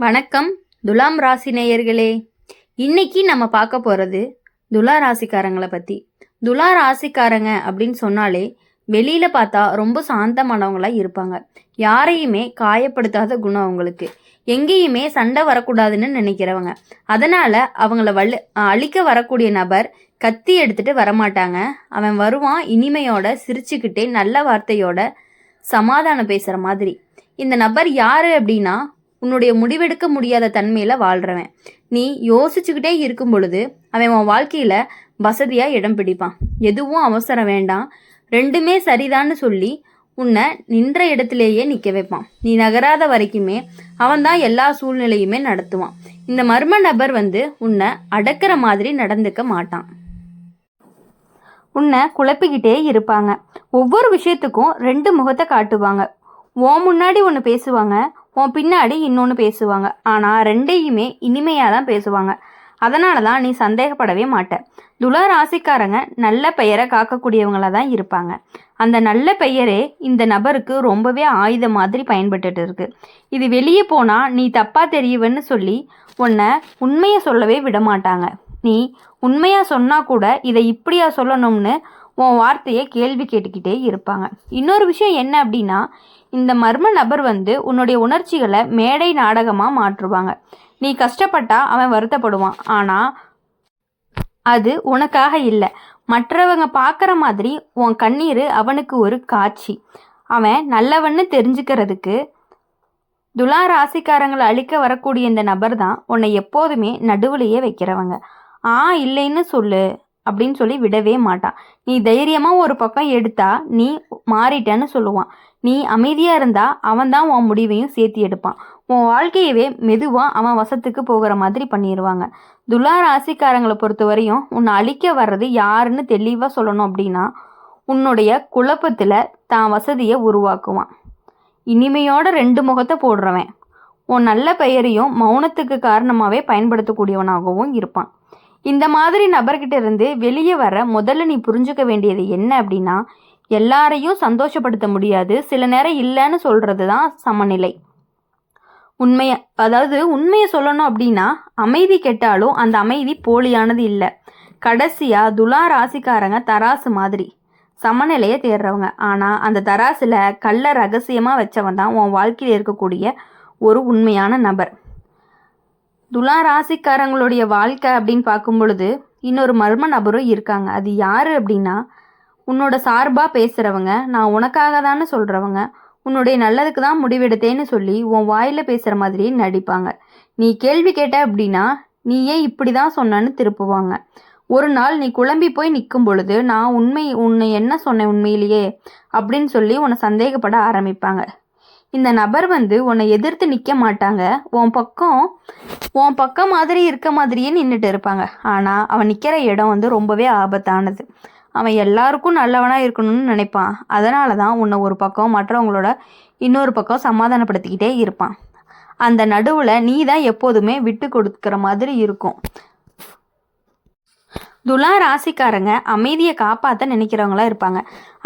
வணக்கம் துலாம் ராசி நேயர்களே. இன்னைக்கு நம்ம பார்க்க போகிறது துலா ராசிக்காரங்களை பற்றி. துலா ராசிக்காரங்க அப்படின்னு சொன்னாலே வெளியில் பார்த்தா ரொம்ப சாந்தமானவங்களா இருப்பாங்க. யாரையுமே காயப்படுத்தாத குணம் அவங்களுக்கு. எங்கேயுமே சண்டை வரக்கூடாதுன்னு நினைக்கிறவங்க. அதனால் அவங்கள அழிக்க வரக்கூடிய நபர் கத்தி எடுத்துட்டு வரமாட்டாங்க. அவன் வருவான் இனிமையோட, சிரிச்சுக்கிட்டே, நல்ல வார்த்தையோட சமாதானம் பேசுகிற மாதிரி. இந்த நபர் யார் அப்படின்னா, உன்னுடைய முடிவெடுக்க முடியாத தன்மையில வாழ்றவன். நீ யோசிச்சுக்கிட்டே இருக்கும் பொழுது அவன் உன் வாழ்க்கையில வசதியா இடம் பிடிப்பான். எதுவும் அவசரம் வேண்டாம், ரெண்டுமே சரிதான்னு சொல்லி உன்னை நின்ற இடத்திலேயே நிற்க வைப்பான். நீ நகராத வரைக்குமே அவன் தான் எல்லா சூழ்நிலையுமே நடத்துவான். இந்த மர்ம நபர் உன்னை அடக்கிற மாதிரி நடந்துக்க மாட்டான். உன்னை குழப்பிக்கிட்டே இருப்பாங்க. ஒவ்வொரு விஷயத்துக்கும் ரெண்டு முகத்தை காட்டுவாங்க. உன் முன்னாடி ஒன்று பேசுவாங்க, உன் பின்னாடி இன்னொன்று பேசுவாங்க. ஆனால் ரெண்டையுமே இனிமையாக தான் பேசுவாங்க. அதனால தான் நீ சந்தேகப்படவே மாட்ட. துலா ராசிக்காரங்க நல்ல பெயரை காக்கக்கூடியவங்களாக தான் இருப்பாங்க. அந்த நல்ல பெயரே இந்த நபருக்கு ரொம்பவே ஆயுதம் மாதிரி பயன்பட்டுட்டு இருக்கு. இது வெளியே போனால் நீ தப்பாக தெரியவன்னு சொல்லி உன்னை உண்மையை சொல்லவே விட மாட்டாங்க. நீ உண்மையாக சொன்னால் கூட இதை இப்படியா சொல்லணும்னு உன் வார்த்தையை கேள்வி கேட்டுக்கிட்டே இருப்பாங்க. இன்னொரு விஷயம் என்ன அப்படின்னா, இந்த மர்ம நபர் உன்னுடைய உணர்ச்சிகளை மேடை நாடகமாக மாற்றுவாங்க. நீ கஷ்டப்பட்டா அவன் வருத்தப்படுவான். ஆனால் அது உனக்காக இல்லை, மற்றவங்க பார்க்குற மாதிரி உன் கண்ணீர் அவனுக்கு ஒரு காட்சி. அவன் நல்லவன்னு தெரிஞ்சுக்கிறதுக்கு துலா ராசிக்காரங்களை அழிக்க வரக்கூடிய இந்த நபர் தான் உன்னை எப்போதுமே நடுவுலையே வைக்கிறவங்க. இல்லைன்னு சொல்லு அப்படின்னு சொல்லி விடவே மாட்டான். நீ தைரியமாக ஒரு பக்கம் எடுத்தா நீ மாறிட்டேன்னு சொல்லுவான். நீ அமைதியாக இருந்தால் அவன் தான் உன் முடிவையும் சேர்த்து எடுப்பான். உன் வாழ்க்கையவே மெதுவாக அவன் வசத்துக்கு போகிற மாதிரி பண்ணிடுவாங்க. துலா ராசிக்காரங்களை பொறுத்த வரையும் உன்னை அழிக்க வர்றது யாருன்னு தெளிவாக சொல்லணும் அப்படின்னா, உன்னுடைய குழப்பத்தில் தான் வசதியை உருவாக்குவான். இனிமையோட ரெண்டு முகத்தை போடுறவன். உன் நல்ல பெயரையும் மௌனத்துக்கு காரணமாகவே பயன்படுத்தக்கூடியவனாகவும் இருப்பான். இந்த மாதிரி நபர்கிட்ட இருந்து வெளியே வர முதல்ல நீ புரிஞ்சுக்க வேண்டியது என்ன அப்படின்னா, எல்லாரையும் சந்தோஷப்படுத்த முடியாது. சில நேரம் இல்லைன்னு சொல்கிறது தான் சமநிலை. உண்மையை சொல்லணும் அப்படின்னா, அமைதி கெட்டாலும் அந்த அமைதி போலியானது இல்லை. கடைசியாக துலா ராசிக்காரங்க தராசு மாதிரி சமநிலையை தேடுறவங்க. ஆனால் அந்த தராசில் கள்ள ரகசியமாக வச்சவன் தான் உன் வாழ்க்கையில் இருக்கக்கூடிய ஒரு உண்மையான நபர். துலா ராசிக்காரங்களுடைய வாழ்க்கை அப்படின்னு பார்க்கும் பொழுது இன்னொரு மர்ம நபரும் இருக்காங்க. அது யார் அப்படின்னா, உன்னோட சார்பாக பேசுகிறவங்க, நான் உனக்காக தானே சொல்கிறவங்க, உன்னுடைய நல்லதுக்கு தான் முடிவெடுத்தேன்னு சொல்லி உன் வாயில் பேசுகிற மாதிரியே நடிப்பாங்க. நீ கேள்வி கேட்ட அப்படின்னா நீ ஏன் இப்படி தான் சொன்னன்னு திருப்புவாங்க. ஒரு நாள் நீ குழம்பி போய் நிற்கும் பொழுது நான் உன்னை என்ன சொன்னேன் உண்மையிலேயே அப்படின்னு சொல்லி உன்னை சந்தேகப்பட ஆரம்பிப்பாங்க. இந்த நபர் உன்னை எதிர்த்து நிற்க மாட்டாங்க. உன் பக்கம் மாதிரி இருக்க மாதிரியே நின்றுட்டு இருப்பாங்க. ஆனால் அவன் நிற்கிற இடம் ரொம்பவே ஆபத்தானது. அவன் எல்லாருக்கும் நல்லவனாக இருக்கணும்னு நினைப்பான். அதனால தான் உன்னை ஒரு பக்கம், மற்றவங்களோட இன்னொரு பக்கம் சமாதானப்படுத்திக்கிட்டே இருப்பான். அந்த நடுவில் நீ தான் எப்போதுமே விட்டு கொடுக்குற மாதிரி இருக்கும். துலா ராசிக்காரங்க அமைதியை காப்பாற்ற நினைக்கிறவங்களா இருப்பாங்க.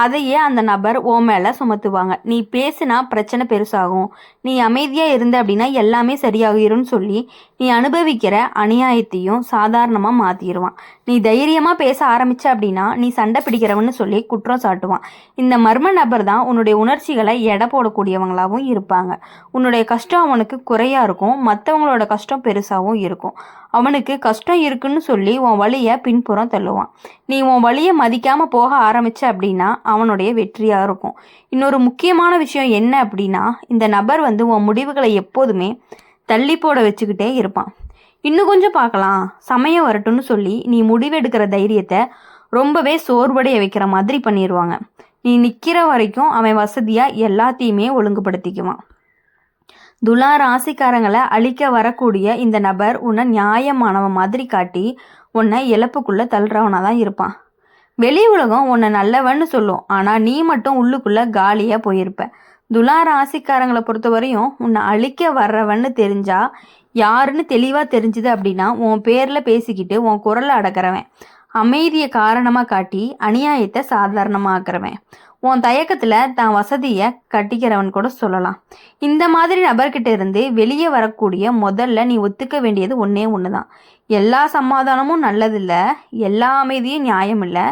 அதையே அந்த நபர் ஓ மேலே சுமத்துவாங்க. நீ பேசுனா பிரச்சனை பெருசாகும், நீ அமைதியாக இருந்த அப்படின்னா எல்லாமே சரியாகிரும்னு சொல்லி நீ அனுபவிக்கிற அநியாயத்தையும் சாதாரணமாக மாற்றிடுவான். நீ தைரியமாக பேச ஆரம்பிச்ச அப்படின்னா நீ சண்டை பிடிக்கிறவன்னு சொல்லி குற்றம் சாட்டுவான். இந்த மர்ம நபர் தான் உன்னுடைய உணர்ச்சிகளை எடை போடக்கூடியவங்களாகவும் இருப்பாங்க. உன்னுடைய கஷ்டம் அவனுக்கு குறையாக இருக்கும், மற்றவங்களோட கஷ்டம் பெருசாகவும் இருக்கும். அவனுக்கு கஷ்டம் இருக்குன்னு சொல்லி உன் வழியை பின்புறம் தள்ளுவான். நீ உன் வழியை மதிக்காமல் போக ஆரம்பிச்ச அப்படின்னா அவனுடைய வெற்றியாக இருக்கும். இன்னொரு முக்கியமான விஷயம் என்ன அப்படின்னா, இந்த நபர் உன் முடிவுகளை எப்போதுமே தள்ளி போட வச்சுக்கிட்டே இருப்பான். இன்னும் கொஞ்சம் பார்க்கலாம், சமயம் வரட்டும்னு சொல்லி நீ முடிவெடுக்கிற தைரியத்தை ரொம்பவே சோர்வடைய வைக்கிற மாதிரி பண்ணிடுவாங்க. நீ நிற்கிற வரைக்கும் அவன் வசதியாக எல்லாத்தையுமே ஒழுங்குபடுத்திக்குவான். துலா ராசிக்காரங்களை அழிக்க வரக்கூடிய இந்த நபர் உன்னை நியாயமானவன் மாதிரி காட்டி உன்னை இழப்புக்குள்ளே தள்ளுறவனாக தான் இருப்பான். வெளி உலகம் உன்னை நல்லவன்னு சொல்லும், ஆனால் நீ மட்டும் உள்ளுக்குள்ளே காலியாக போயிருப்ப. துலா ராசிக்காரங்களை பொறுத்த வரையும் உன்னை அழிக்க வர்றவன்னு தெரிஞ்சா, யாருன்னு தெளிவாக தெரிஞ்சுது அப்படின்னா உன் பேரில் பேசிக்கிட்டு உன் குரலை அடக்கிறவன், அமைதியை காரணமாக காட்டி அநியாயத்தை சாதாரணமாக்குறவன், உன் தயக்கத்தில் தான் வசதியை கட்டிக்கிறவன் கூட சொல்லலாம். இந்த மாதிரி நபர்கிட்ட இருந்து வெளியே வரக்கூடிய முதல்ல நீ ஒத்துக்க வேண்டியது ஒன்றே ஒன்று தான். எல்லா சமாதானமும் நல்லதில்ல, எல்லா அமைதியும் நியாயம் இல்லை,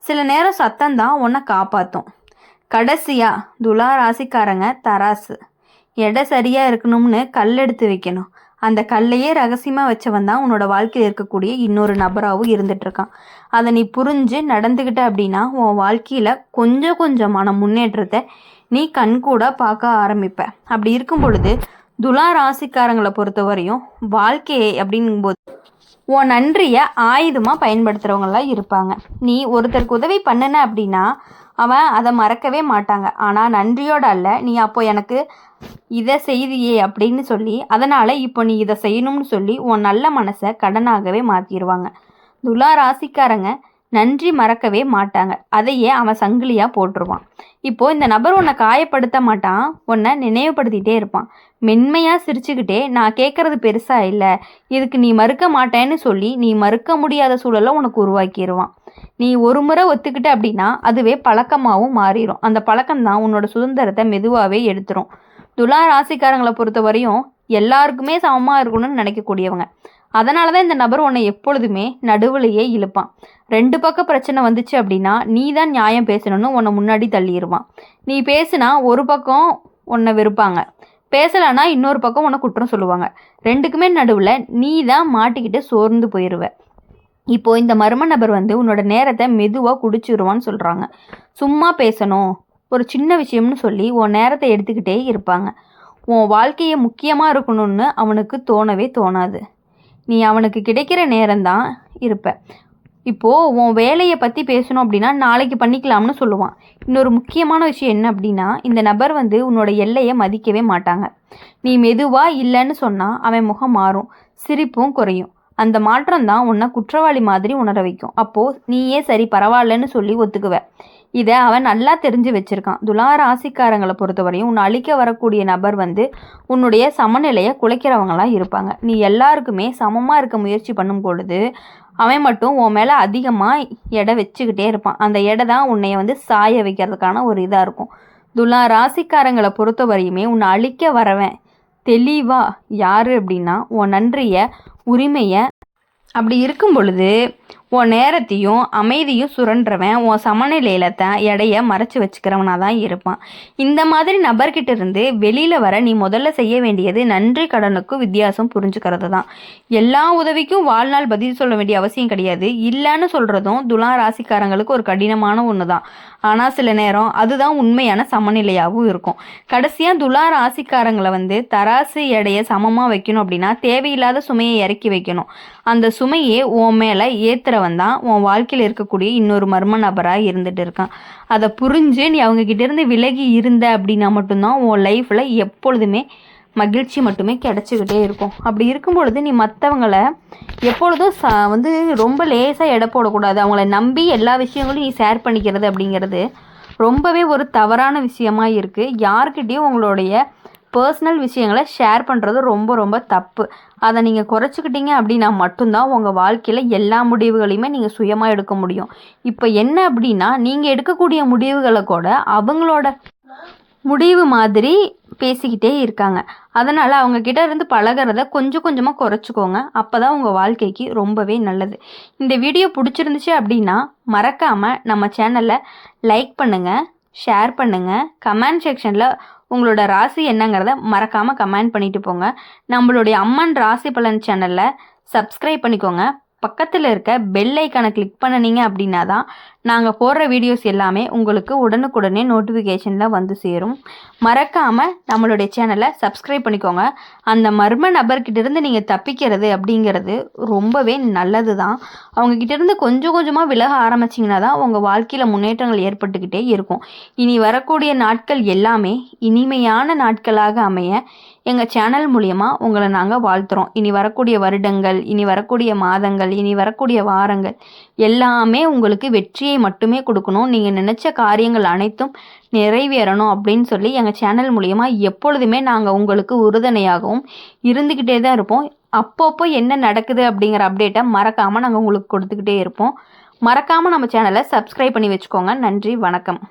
சில நேரம் சத்தம்தான் உன்னை காப்பாற்றும். கடைசியாக துலா ராசிக்காரங்க தராசு. எடை சரியாக இருக்கணும்னு கல் எடுத்து வைக்கணும். அந்த கல்லையே ரகசியமாக வச்சவன் தான் உன்னோட வாழ்க்கையில் இருக்கக்கூடிய இன்னொரு நபராகவும் இருந்துகிட்ருக்கான். அதை நீ புரிஞ்சு நடந்துக்கிட்ட அப்படின்னா உன் வாழ்க்கையில் கொஞ்சம் கொஞ்சமான முன்னேற்றத்தை நீ கண்கூட பார்க்க ஆரம்பிப்ப. அப்படி இருக்கும் பொழுது துலா ராசிக்காரங்களை பொறுத்த வரையும் வாழ்க்கையை அப்படிங்கும்போது உன் நன்றியை ஆயுதமாக பயன்படுத்துகிறவங்களாம் இருப்பாங்க. நீ ஒருத்தருக்கு உதவி பண்ணின அப்படின்னா அவன் அதை மறக்கவே மாட்டாங்க. ஆனால் நன்றியோடு அல்ல, நீ அப்போ எனக்கு இதை செய்தியே அப்படின்னு சொல்லி அதனால் இப்போ நீ இதை செய்யணும்னு சொல்லி உன் நல்ல மனசை கடனாகவே மாற்றிடுவாங்க. துலா ராசிக்காரங்க நன்றி மறக்கவே மாட்டாங்க. அதையே அவன் சங்கிலியாக போட்டுருவான். இப்போது இந்த நபர் உன்னை காயப்படுத்த மாட்டான், உன்னை நினைவுபடுத்திகிட்டே இருப்பான். மென்மையாக சிரிச்சுக்கிட்டே நான் கேட்குறது பெருசாக இல்லை, இதுக்கு நீ மறுக்க மாட்டேன்னு சொல்லி நீ மறுக்க முடியாத சூழலை உனக்கு உருவாக்கிடுவான். நீ ஒரு முறை ஒத்துக்கிட்ட அப்படின்னா அதுவே பழக்கமாகவும் மாறிடும். அந்த பழக்கம்தான் உன்னோட சுதந்திரத்தை மெதுவாகவே எடுத்துரும். துலா ராசிக்காரங்களை பொறுத்த வரையும் எல்லாருக்குமே சமமாக இருக்கணும்னு நினைக்கக்கூடியவங்க. அதனால தான் இந்த நபர் உன்னை எப்பொழுதுமே நடுவுலையே இழுப்பான். 2 பக்கம் பிரச்சனை வந்துச்சு அப்படின்னா நீ தான் நியாயம் பேசணும்னு உன்னை முன்னாடி தள்ளிடுவான். நீ பேசுனா ஒரு பக்கம் உன்னை வெறுப்பாங்க, பேசலைன்னா இன்னொரு பக்கம் உன்னை குற்றம் சொல்லுவாங்க. 2க்குமே நடுவில் நீ தான் மாட்டிக்கிட்டு சோர்ந்து போயிடுவ. இப்போது இந்த மர்ம நபர் உன்னோட நேரத்தை மெதுவாக குடிச்சிருவான்னு சொல்கிறாங்க. சும்மா பேசணும், ஒரு சின்ன விஷயம்னு சொல்லி உன் நேரத்தை எடுத்துக்கிட்டே இருப்பாங்க. உன் வாழ்க்கையை முக்கியமாக இருக்கணும்னு அவனுக்கு தோணவே தோணாது. நீ அவனுக்கு கிடைக்கிற நேரம்தான் இருப்ப. இப்போது உன் வேலையை பற்றி பேசணும் அப்படின்னா நாளைக்கு பண்ணிக்கலாம்னு சொல்லுவான். இன்னொரு முக்கியமான விஷயம் என்ன அப்படின்னா இந்த நபர் உன்னோட எல்லையை மதிக்கவே மாட்டாங்க. நீ மெதுவாக இல்லைன்னு சொன்னால் அவன் முகம் மாறும், சிரிப்பும் குறையும். அந்த மாற்றம் தான் உன்னை குற்றவாளி மாதிரி உணர வைக்கும். அப்போது நீயே சரி பரவாயில்லன்னு சொல்லி ஒத்துக்குவ. இதை அவன் நல்லா தெரிஞ்சு வச்சுருக்கான். துலா ராசிக்காரங்களை பொறுத்தவரையும் உன்னை அழிக்க வரக்கூடிய நபர் உன்னுடைய சமநிலையை குலைக்கிறவங்களாம் இருப்பாங்க. நீ எல்லாருக்குமே சமமாக இருக்க முயற்சி பண்ணும் பொழுது அவன் மட்டும் உன் மேலே அதிகமாக எடை வச்சுக்கிட்டே இருப்பான். அந்த எடை தான் உன்னைய சாய வைக்கிறதுக்கான ஒரு இதாக இருக்கும். துலா ராசிக்காரங்களை பொறுத்தவரையுமே உன்னை அழிக்க வரவன் தெளிவாக யார் அப்படின்னா உன் நன்றியை, உரிமையை, அப்படி இருக்கும் பொழுது உன் நேரத்தையும் அமைதியும் சுரண்டுறவன் உன் சமநிலையில தான் எடையை மறைச்சி வச்சுக்கிறவனாக தான் இருப்பான். இந்த மாதிரி நபர்கிட்ட இருந்து வெளியில் வர நீ முதல்ல செய்ய வேண்டியது நன்றி கடனுக்கும் வித்தியாசம் புரிஞ்சுக்கிறது தான். எல்லா உதவிக்கும் வாழ்நாள் பதில் சொல்ல வேண்டிய அவசியம் கிடையாது. இல்லைன்னு சொல்கிறதும் துலா ராசிக்காரங்களுக்கு ஒரு கடினமான ஒன்று தான். ஆனால் சில நேரம் அதுதான் உண்மையான சமநிலையாகவும் இருக்கும். கடைசியாக துலா ராசிக்காரங்களை தராசு எடையை சமமாக வைக்கணும் அப்படின்னா தேவையில்லாத சுமையை இறக்கி வைக்கணும். அந்த சுமையே உன் மேலே ஏற்றுறவன் தான் உன் வாழ்க்கையில் இருக்கக்கூடிய இன்னொரு மர்ம நபராக இருந்துகிட்டு இருக்கான். அதை புரிஞ்சு நீ அவங்கக்கிட்ட இருந்து விலகி இருந்த அப்படின்னா மட்டும்தான் உன் லைஃப்பில் எப்பொழுதுமே மகிழ்ச்சி மட்டுமே கிடச்சிக்கிட்டே இருக்கும். அப்படி இருக்கும் பொழுது நீ மற்றவங்களை எப்பொழுதும் ரொம்ப லேசாக எடை போடக்கூடாது. அவங்கள நம்பி எல்லா விஷயங்களும் நீ ஷேர் பண்ணிக்கிறது அப்படிங்கிறது ரொம்பவே ஒரு தவறான விஷயமாக இருக்குது. யார்கிட்டையும் உங்களுடைய பர்சனல் விஷயங்களை ஷேர் பண்ணுறது ரொம்ப ரொம்ப தப்பு. அதை நீங்கள் குறைச்சிக்கிட்டீங்க அப்படின்னா மட்டும்தான் உங்கள் வாழ்க்கையில் எல்லா முடிவுகளையுமே நீங்கள் சுயமாக எடுக்க முடியும். இப்போ என்ன அப்படின்னா நீங்கள் எடுக்கக்கூடிய முடிவுகளை கூட அவங்களோட முடிவு மாதிரி பேசிக்கிட்டே இருக்காங்க. அதனால் அவங்கக்கிட்ட இருந்து பழகிறத கொஞ்சம் கொஞ்சமாக குறைச்சிக்கோங்க. அப்போ தான் உங்கள் வாழ்க்கைக்கு ரொம்பவே நல்லது. இந்த வீடியோ பிடிச்சிருந்துச்சு அப்படின்னா மறக்காமல் நம்ம சேனலை லைக் பண்ணுங்கள், ஷேர் பண்ணுங்கள், கமெண்ட் செக்ஷனில் உங்களோட ராசி என்னங்கிறத மறக்காமல் கமெண்ட் பண்ணிட்டு போங்க. நம்மளுடைய அம்மன் ராசி பலன் சேனலில் சப்ஸ்கிரைப் பண்ணிக்கோங்க. பக்கத்தில் இருக்க பெல் ஐக்கானை கிளிக் பண்ணினீங்க அப்படின்னா தான் நாங்கள் போடுற வீடியோஸ் எல்லாமே உங்களுக்கு உடனுக்குடனே நோட்டிஃபிகேஷனில் சேரும். மறக்காமல் நம்மளுடைய சேனலை சப்ஸ்கிரைப் பண்ணிக்கோங்க. அந்த மர்ம நபர்கிட்டேருந்து நீங்கள் தப்பிக்கிறது அப்படிங்கிறது ரொம்பவே நல்லது தான். அவங்கக்கிட்டேருந்து கொஞ்சம் கொஞ்சமாக விலக ஆரம்பிச்சிங்கன்னா தான் உங்கள் வாழ்க்கையில் முன்னேற்றங்கள் ஏற்பட்டுக்கிட்டே இருக்கும். இனி வரக்கூடிய நாட்கள் எல்லாமே இனிமையான நாட்களாக அமைய எங்கள் சேனல் மூலமா உங்களை நாங்கள் வாழ்த்துறோம். இனி வரக்கூடிய வருடங்கள், இனி வரக்கூடிய மாதங்கள், இனி வரக்கூடிய வாரங்கள் எல்லாமே உங்களுக்கு வெற்றியை மட்டுமே கொடுக்கணும். நீங்கள் நினச்ச காரியங்கள் அனைத்தும் நிறைவேறணும் அப்படின்னு சொல்லி எங்கள் சேனல் மூலமா எப்பொழுதுமே நாங்கள் உங்களுக்கு உறுதுணையாகவும் இருந்துக்கிட்டே தான் இருப்போம். அப்பப்போ என்ன நடக்குது அப்படிங்கிற அப்டேட்டை மறக்காமல் நாங்கள் உங்களுக்கு கொடுத்துக்கிட்டே இருப்போம். மறக்காமல் நம்ம சேனலை சப்ஸ்கிரைப் பண்ணி வச்சுக்கோங்க. நன்றி, வணக்கம்.